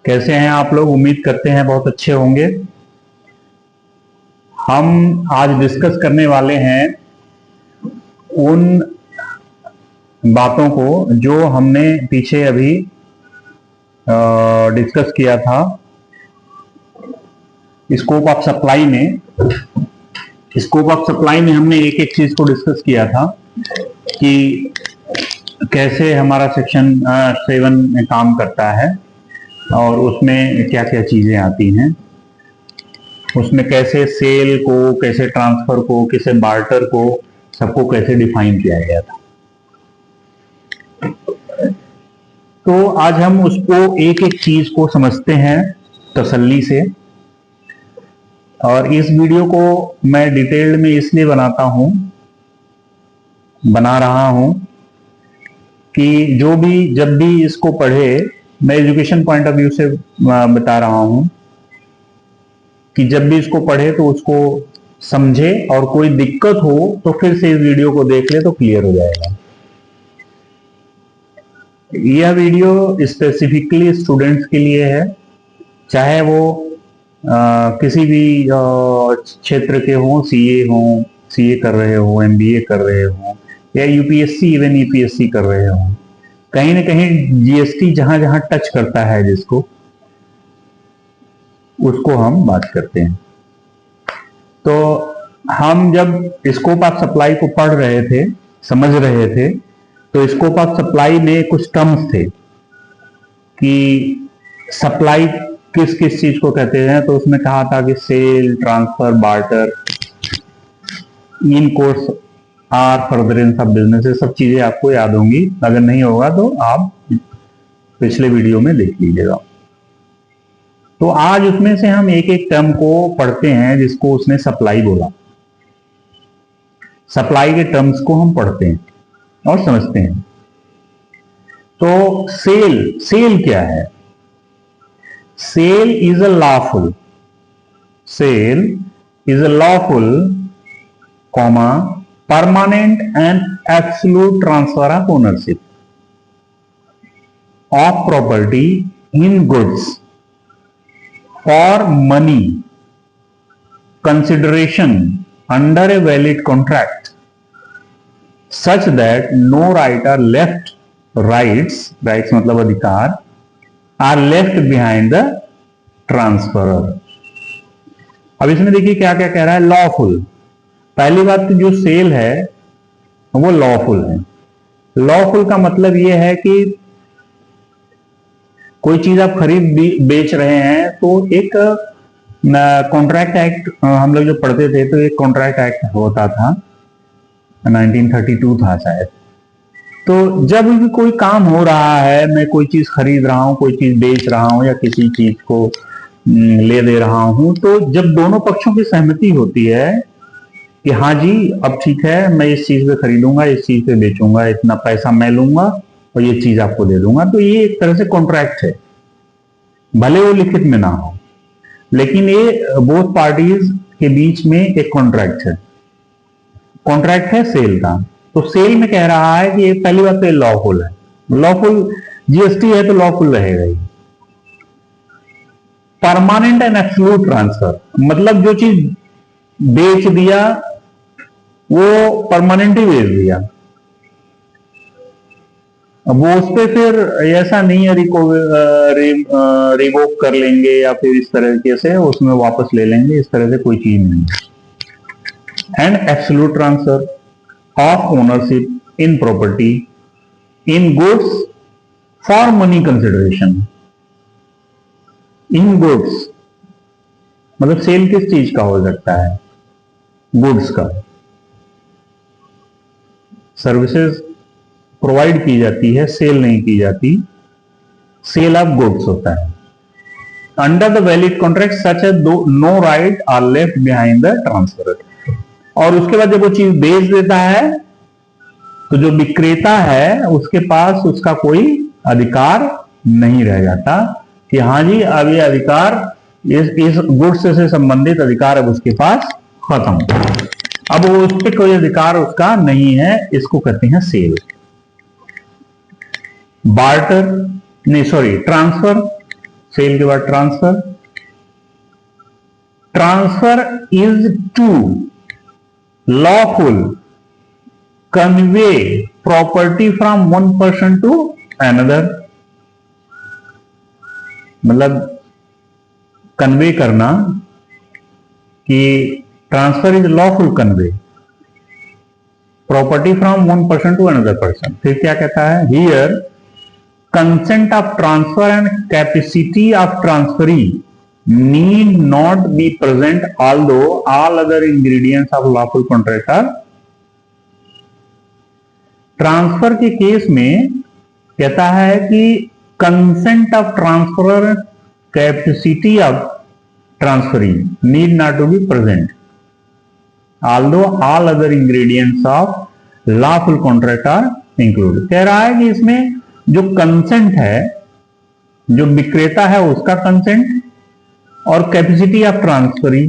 कैसे हैं आप लोग? उम्मीद करते हैं बहुत अच्छे होंगे। हम आज डिस्कस करने वाले हैं उन बातों को जो हमने पीछे अभी डिस्कस किया था स्कोप ऑफ सप्लाई में। स्कोप ऑफ सप्लाई में हमने एक एक चीज को डिस्कस किया था कि कैसे हमारा सेक्शन 7 में काम करता है और उसमें क्या क्या चीजें आती हैं, उसमें कैसे सेल को, कैसे ट्रांसफर को, कैसे बार्टर को, सबको कैसे डिफाइन किया गया था। तो आज हम उसको एक एक चीज को समझते हैं तसल्ली से। और इस वीडियो को मैं डिटेल्ड में इसलिए बना रहा हूं कि जो भी जब भी इसको पढ़े, मैं एजुकेशन पॉइंट ऑफ व्यू से बता रहा हूं कि जब भी इसको पढ़े तो उसको समझे और कोई दिक्कत हो तो फिर से इस वीडियो को देख ले तो क्लियर हो जाएगा। यह वीडियो स्पेसिफिकली स्टूडेंट्स के लिए है, चाहे वो किसी भी क्षेत्र के हों, सीए कर रहे हो, एमबीए कर रहे हो, या यूपीएससी इवन यूपीएससी कर रहे हो। कहीं ना कहीं जीएसटी जहां जहां टच करता है जिसको, उसको हम बात करते हैं। तो हम जब स्कोप ऑफ सप्लाई को पढ़ रहे थे, समझ रहे थे, तो स्कोप ऑफ सप्लाई में कुछ टर्म्स थे कि सप्लाई किस किस चीज को कहते हैं। तो उसमें कहा था कि sale, transfer, barter, in course are furtherance of business. ये सब चीजें आपको याद होंगी, अगर नहीं होगा तो आप पिछले वीडियो में देख लीजिएगा। तो आज उसमें से हम एक एक टर्म को पढ़ते हैं जिसको उसने सप्लाई बोला। सप्लाई के टर्म्स को हम पढ़ते हैं और समझते हैं। तो सेल क्या है? Sale is a lawful permanent and absolute transfer of ownership of property in goods for money consideration under a valid contract, such that no rights मतलब अधिकार are left behind the transferor। अब इसमें देखिए क्या क्या कह रहा है। लॉफुल, पहली बात तो जो सेल है वो लॉफुल है। लॉफुल का मतलब ये है कि कोई चीज आप खरीद बेच रहे हैं तो एक कॉन्ट्रैक्ट एक्ट, हम लोग जो पढ़ते थे तो एक कॉन्ट्रैक्ट एक्ट होता था, 1932 था शायद। तो जब भी कोई काम हो रहा है, मैं कोई चीज खरीद रहा हूं, कोई चीज बेच रहा हूं या किसी चीज को ले दे रहा हूं, तो जब दोनों पक्षों की सहमति होती है कि हाँ जी अब ठीक है, मैं इस चीज पे खरीदूंगा, इस चीज पे बेचूंगा, इतना पैसा मैं लूंगा और ये चीज आपको दे दूंगा, तो ये एक तरह से कॉन्ट्रैक्ट है, भले वो लिखित में ना हो, लेकिन ये बोथ पार्टीज के बीच में एक कॉन्ट्रैक्ट है सेल का। तो सेल में कह रहा है कि ये पहली बात तो लॉफुल है। लॉफुल जीएसटी है तो लॉफुल रहेगा ही। परमानेंट एंड एब्सोल्यूट ट्रांसफर, मतलब जो चीज बेच दिया वो परमानेंट ही बेच दिया। अब वो उस पर फिर ऐसा नहीं है रिवोक कर लेंगे या फिर इस तरीके से उसमें वापस ले लेंगे, इस तरह से कोई चीज नहीं। And absolute transfer of ownership in property in goods for money consideration. In goods मतलब सेल किस चीज का हो सकता है? गुड्स का। सर्विसेज प्रोवाइड की जाती है, सेल नहीं की जाती। सेल ऑफ गुड्स होता है। Under the valid contract such as no right are left behind the transferor. और उसके बाद जब वो चीज बेच देता है तो जो विक्रेता है उसके पास उसका कोई अधिकार नहीं रह जाता कि हाँ जी अब ये अधिकार, इस गुड्स से संबंधित अधिकार अब उसके पास खत्म, अब वो उस पर कोई अधिकार उसका नहीं है। इसको कहते हैं सेल। ट्रांसफर सेल के बाद transfer. Transfer is to lawful convey property from one person to another, मतलब कन्वे करना कि transfer is lawful convey property from one person to another person. फिर क्या कहता है, here consent of transfer and capacity of transferee need not be present although all other ingredients of lawful contract are। Transfer के case में कहता है कि consent of transfer capacity of transferee need not to be present although all other ingredients of lawful contract are included। कह रहा है कि इसमें जो कंसेंट है, जो विक्रेता है उसका कंसेंट और कैपेसिटी ऑफ ट्रांसफरी,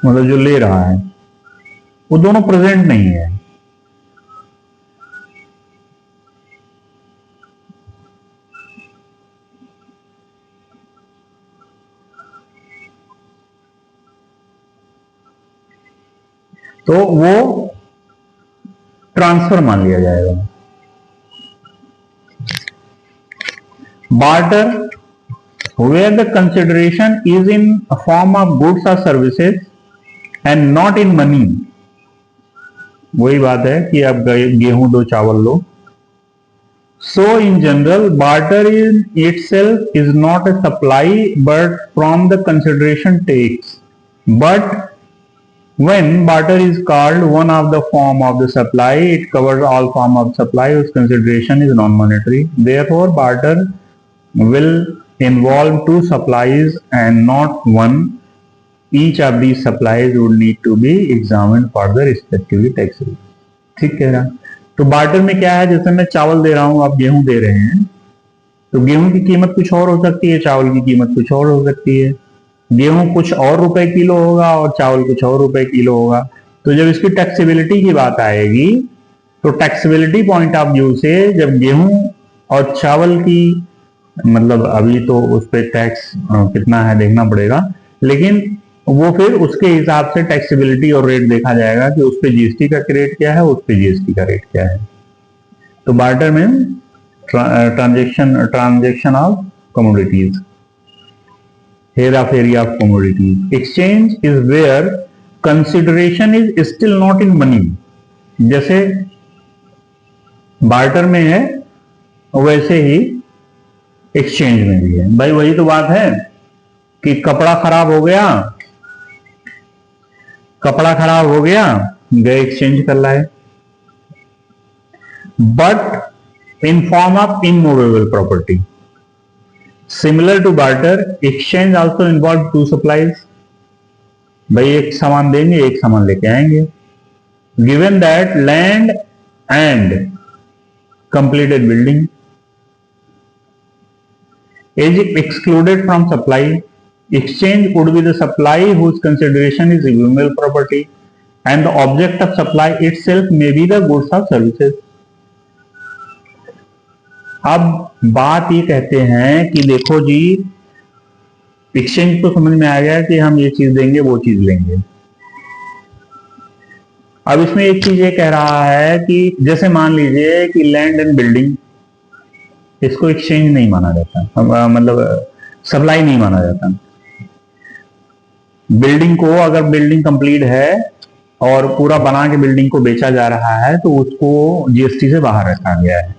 मतलब जो ले रहा है, वो दोनों प्रेजेंट नहीं है। तो वो ट्रांसफर मान लिया जाएगा। Barter where the consideration is in a form of goods or services and not in money। वही बात है कि आप गेहूं दो चावल लो। So in general barter in itself is not a supply but from the consideration takes, but when barter is called one of the form of the supply it covers all form of supply whose consideration is non-monetary। Therefore barter will involve two supplies and not one। Each of these supplies would need to be examined for the respectively taxable। ठीक कह रहा। तो barter में क्या है, जैसे मैं चावल दे रहा हूं, आप गेहूं दे रहे हैं, तो गेहूं की कीमत कुछ और हो सकती है, चावल की कीमत कुछ और हो सकती है। गेहूं कुछ और रुपए किलो होगा और चावल कुछ और रुपए किलो होगा। तो जब इसकी टैक्सेबिलिटी की बात आएगी तो टैक्सेबिलिटी पॉइंट ऑफ व्यू से जब गेहूं और चावल की, मतलब अभी तो उस पर टैक्स कितना है देखना पड़ेगा, लेकिन वो फिर उसके हिसाब से टैक्सेबिलिटी और रेट देखा जाएगा कि उस पे जीएसटी का रेट क्या है, उस पे जीएसटी का रेट क्या है। तो बार्टर में ट्रांजेक्शन ऑफ कमोडिटीज, हेरा फेरी of commodities. Exchange is where consideration is still not in money. जैसे बार्टर में है वैसे ही एक्सचेंज में भी है। भाई वही तो बात है कि कपड़ा खराब हो गया, गए एक्सचेंज कर लाए, but in form of immovable property. Similar to barter exchange also involve two supplies. भाई एक सामान देंगे, एक सामान लेके आएंगे। Given that land and completed building is excluded from supply, exchange would be the supply whose consideration is immovable property and the object of supply itself may be the goods or services। अब बात ये कहते हैं कि देखो जी, exchange तो समझ में आ गया कि हम ये चीज देंगे वो चीज लेंगे। अब इसमें एक चीज ये कह रहा है कि जैसे मान लीजिए कि लैंड एंड बिल्डिंग, इसको एक्सचेंज नहीं माना जाता, मतलब सप्लाई नहीं माना जाता। बिल्डिंग को, अगर बिल्डिंग कंप्लीट है और पूरा बना के बिल्डिंग को बेचा जा रहा है तो उसको जीएसटी से बाहर रखा गया है।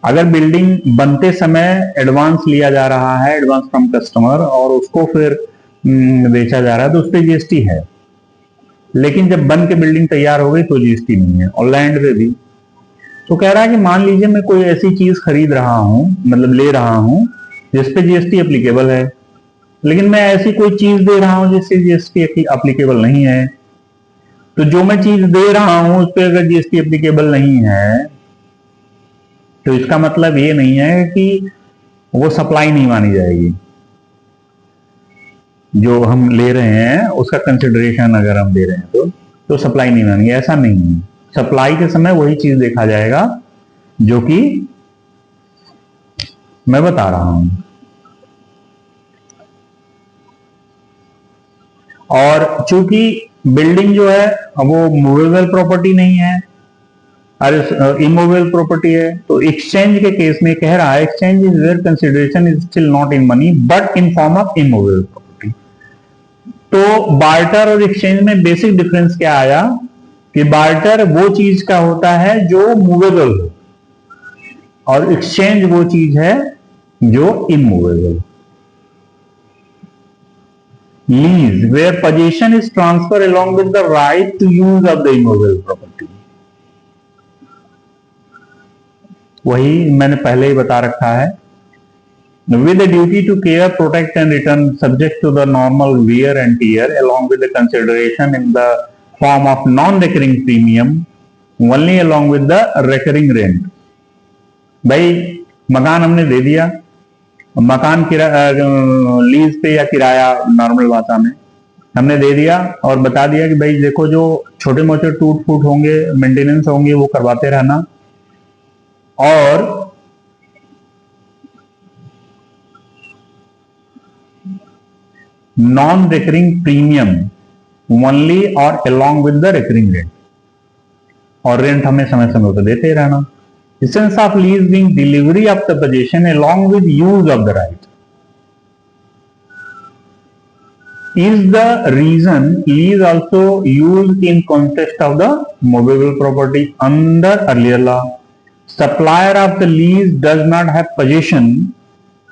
अगर बिल्डिंग बनते समय एडवांस लिया जा रहा है, एडवांस फ्रॉम कस्टमर, और उसको फिर बेचा जा रहा है तो उस पर जीएसटी है। लेकिन जब बन के बिल्डिंग तैयार हो गई तो जीएसटी नहीं है, और लैंड पे भी। तो कह रहा है कि मान लीजिए मैं कोई ऐसी चीज खरीद रहा हूं, मतलब ले रहा हूं जिसपे जीएसटी एप्लीकेबल है, लेकिन मैं ऐसी कोई चीज दे रहा हूं जिससे जीएसटी एप्लीकेबल नहीं है। तो जो मैं चीज दे रहा हूं उस पर अगर जीएसटी एप्लीकेबल नहीं है तो इसका मतलब ये नहीं है कि वो सप्लाई नहीं मानी जाएगी। जो हम ले रहे हैं उसका कंसिडरेशन अगर हम दे रहे हैं तो सप्लाई नहीं मानेंगे, ऐसा नहीं है। सप्लाई के समय वही चीज देखा जाएगा जो कि मैं बता रहा हूं। और चूंकि बिल्डिंग जो है वो मूवेबल प्रॉपर्टी नहीं है, अरे इमूवेबल प्रॉपर्टी है, तो एक्सचेंज के केस में कह रहा है exchange is where consideration is still not in money but in form of immovable property. तो बार्टर और एक्सचेंज में बेसिक डिफरेंस क्या आया कि बार्टर वो चीज का होता है जो मूवेबल हो और एक्सचेंज वो चीज है जो immovable. Lease where position is transfer along with the right to use of the immovable property। वही मैंने पहले ही बता रखा है, with the duty to care, protect and return subject to the normal wear and tear along with the consideration in the form of non-recurring premium only along with the recurring rent। भाई मकान हमने दे दिया, मकान lease पे या किराया normal भाषा में हमने दे दिया और बता दिया कि भाई देखो जो छोटे मोटे टूट फूट होंगे मेंटेनेंस होंगे वो करवाते रहना, और नॉन रिकरिंग प्रीमियम ओनली और along with the recurring rent, और रेंट हमें समय समय पर देते रहना। Essence of lease being delivery of the possession along with use of the right is the reason lease also used in context of the movable property under earlier law। Supplier of the lease does not have possession,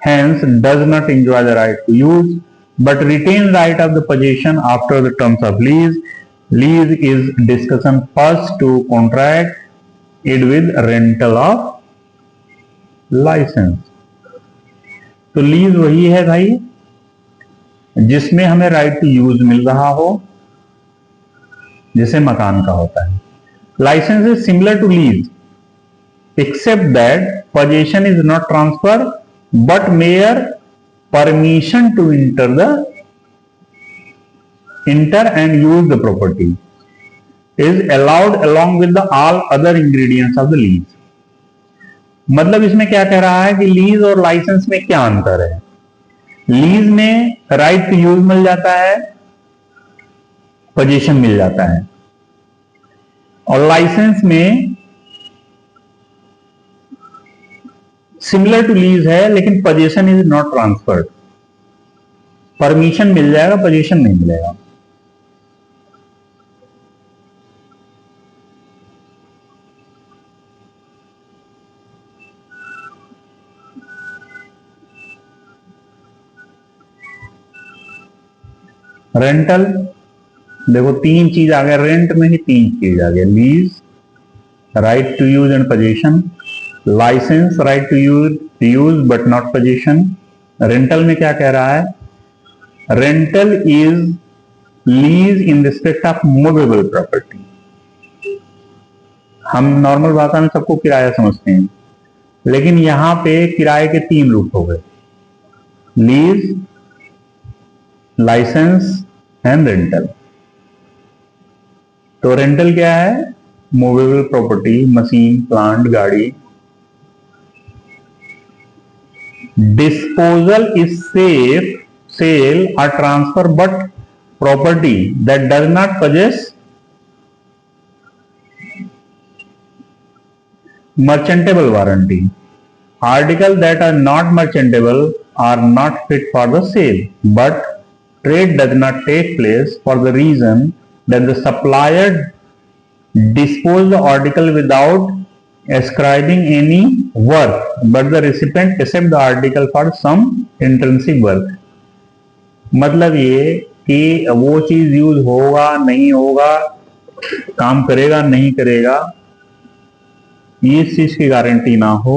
hence does not enjoy the right to use but retain right of the possession after the terms of lease। Lease is discussion first to contract it with rental of licence. तो lease वही है भाई जिसमें हमें right to use मिल रहा हो, जैसे मकान का होता है। Licence is similar to lease except that possession is not transfer but mere permission to enter and use the property is allowed along with the all other ingredients of the lease। मतलब इसमें क्या कह रहा है कि lease और licence में क्या अंतर है। लीज में राइट टू यूज मिल जाता है, पोजीशन मिल जाता है, और लाइसेंस में सिमिलर टू लीज है लेकिन position is not transferred. Permission मिल जाएगा, पोजीशन नहीं मिलेगा। रेंटल देखो तीन चीज आ गया, रेंट में ही तीन चीज आ गया, lease right to use and position, licence right to use but not position. Rental में क्या कह रहा है, rental is lease in respect of movable property. हम नॉर्मल भाषा में सबको किराया समझते हैं, लेकिन यहां पे किराए के तीन रूप हो गए, लीज, लाइसेंस एंड रेंटल। तो रेंटल क्या है, मूवेबल प्रॉपर्टी, मशीन, प्लांट, गाड़ी। डिस्पोजल इज सेफ सेल और transfer but property that does not possess merchantable warranty। Articles that are not merchantable are not fit for the sale, but trade does not take place for the reason that the supplier disposed the article without ascribing any worth, but the recipient accept the article for some intrinsic worth। मतलब ये कि वो चीज use होगा नहीं होगा, काम करेगा नहीं करेगा, इस चीज की गारंटी ना हो,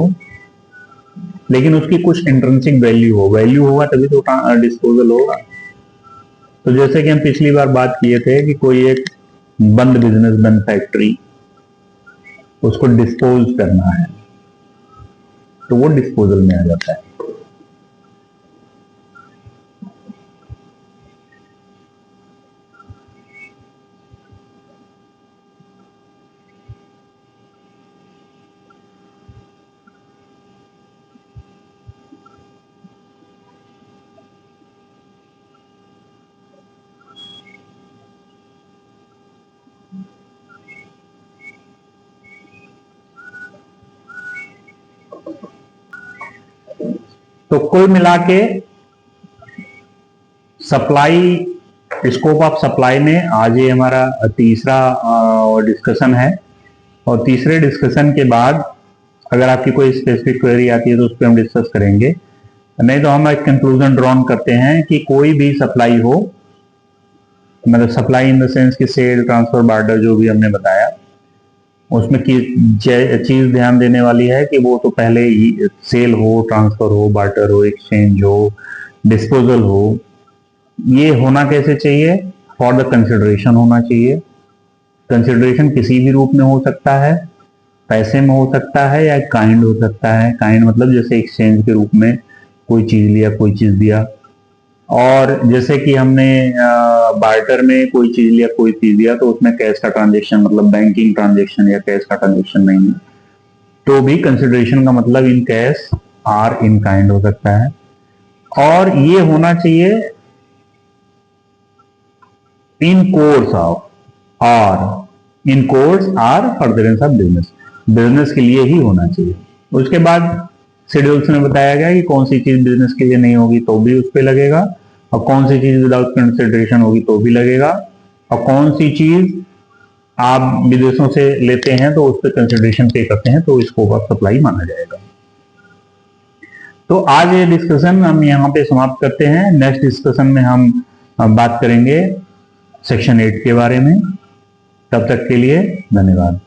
लेकिन उसकी कुछ इंट्रिंसिक वैल्यू हो, वैल्यू होगा तभी तो डिस्पोजल होगा। तो जैसे कि हम पिछली बार बात किए थे कि कोई एक बंद बिजनेस, बंद फैक्ट्री, उसको डिस्पोज करना है तो वो डिस्पोजल में आ जाता है। तो कुल मिला के सप्लाई, स्कोप ऑफ सप्लाई में आज ये हमारा तीसरा डिस्कशन है। और तीसरे डिस्कशन के बाद अगर आपकी कोई स्पेसिफिक क्वेरी आती है तो उस पर हम डिस्कस करेंगे, नहीं तो हम एक कंक्लूजन ड्रॉन करते हैं कि कोई भी सप्लाई हो, मतलब सप्लाई इन द सेंस कि सेल, ट्रांसफर, बार्टर जो भी हमने बताया, उसमें की चीज ध्यान देने वाली है कि वो तो पहले ही सेल हो, ट्रांसफर हो, बार्टर हो, एक्सचेंज हो, डिस्पोजल हो, ये होना कैसे चाहिए? फॉर द कंसिडरेशन होना चाहिए। कंसिडरेशन किसी भी रूप में हो सकता है, पैसे में हो सकता है या काइंड हो सकता है। काइंड मतलब जैसे एक्सचेंज के रूप में कोई चीज लिया, कोई चीज दिया। और जैसे कि हमने बार्टर में कोई चीज लिया, कोई चीज दिया, तो उसमें कैश का ट्रांजेक्शन, मतलब बैंकिंग ट्रांजेक्शन या कैश का ट्रांजेक्शन नहीं है, तो भी कंसिडरेशन का मतलब in cash or in kind हो सकता है। और ये होना चाहिए इन कोर्स ऑफ, और in course are furtherance of business, business के लिए ही होना चाहिए। उसके बाद शेड्यूल्स में बताया गया कि कौन सी चीज बिजनेस के लिए नहीं होगी तो भी उस पर लगेगा, और कौन सी चीज विदाउट कंसिडरेशन होगी तो भी लगेगा, और कौन सी चीज आप विदेशों से लेते हैं तो उस पर कंसिडरेशन पे करते हैं तो स्कोप ऑफ सप्लाई माना जाएगा। तो आज ये डिस्कशन हम यहाँ पे समाप्त करते हैं। नेक्स्ट डिस्कशन में हम बात करेंगे सेक्शन 8 के बारे में। तब तक के लिए धन्यवाद।